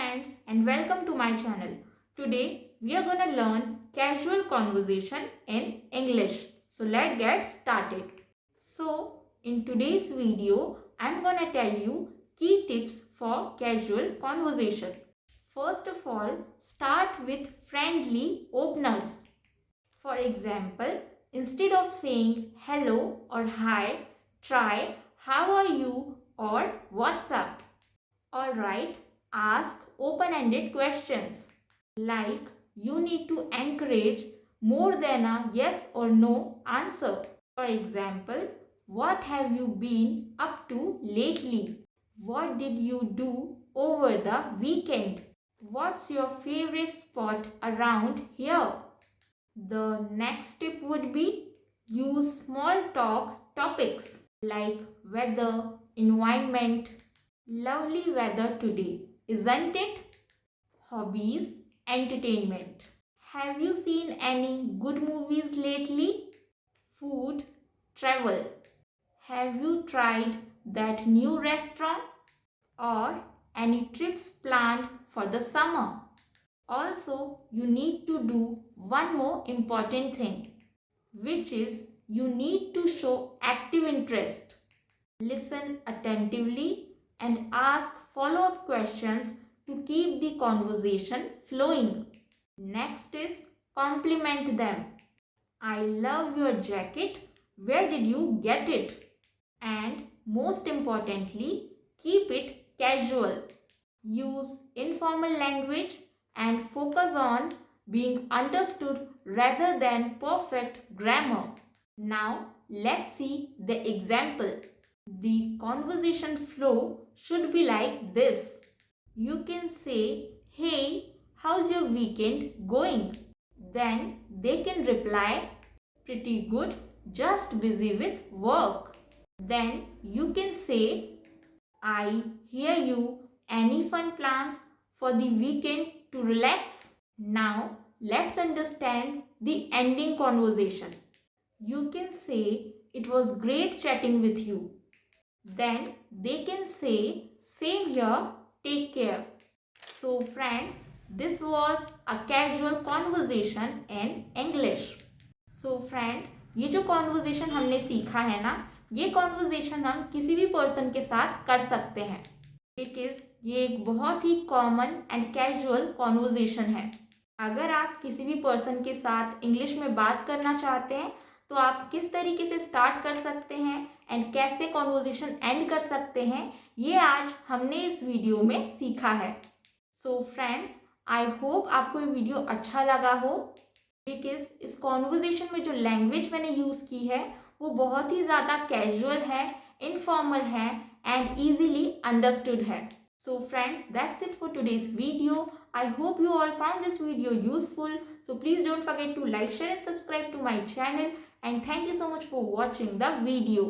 friends and welcome to my channel. Today we are going to learn casual conversation in English. So let's get started. So in today's video I am going to tell you key tips for casual conversation. First of all, start with friendly openers. For example, instead of saying hello or hi, try how are you or what's up. Alright, ask open-ended questions like you need to encourage more than a yes or no answer. For example, what have you been up to lately? What did you do over the weekend? What's your favorite spot around here? The next tip would be use small talk topics like weather, environment. Lovely weather today, isn't it? Hobbies, entertainment. Have you seen any good movies lately? Food, travel. Have you tried that new restaurant? Or any trips planned for the summer? Also, you need to do one more important thing, which is you need to show active interest. Listen attentively and ask follow-up questions to keep the conversation flowing. Next is compliment them. I love your jacket. Where did you get it? And most importantly, keep it casual. Use informal language and focus on being understood rather than perfect grammar. Now, let's see the example. The conversation flow should be like this. You can say, hey, how's your weekend going? Then they can reply, pretty good, just busy with work. Then you can say, I hear you. Any fun plans for the weekend to relax? Now, let's understand the ending conversation. You can say, it was great chatting with you. Then they can say, same here, take care. So friends, this was a casual conversation in English. So friend, ये जो conversation हमने सीखा है ना, ये conversation हम किसी भी person के साथ कर सकते हैं because ये एक बहुत ही common and casual conversation है. अगर आप किसी भी person के साथ English में बात करना चाहते हैं तो आप किस तरीके से स्टार्ट कर सकते हैं एंड कैसे कॉन्वर्जेशन एंड कर सकते हैं ये आज हमने इस वीडियो में सीखा है. सो फ्रेंड्स, आई होप आपको ये वीडियो अच्छा लगा हो बिकॉज इस कॉन्वर्जेशन में जो लैंग्वेज मैंने यूज़ की है वो बहुत ही ज़्यादा कैजुअल है, इनफॉर्मल है एंड ईजीली अंडरस्टूड है. So friends, that's it for today's video. I hope you all found this video useful. So please don't forget to like, share and subscribe to my channel. And thank you so much for watching the video.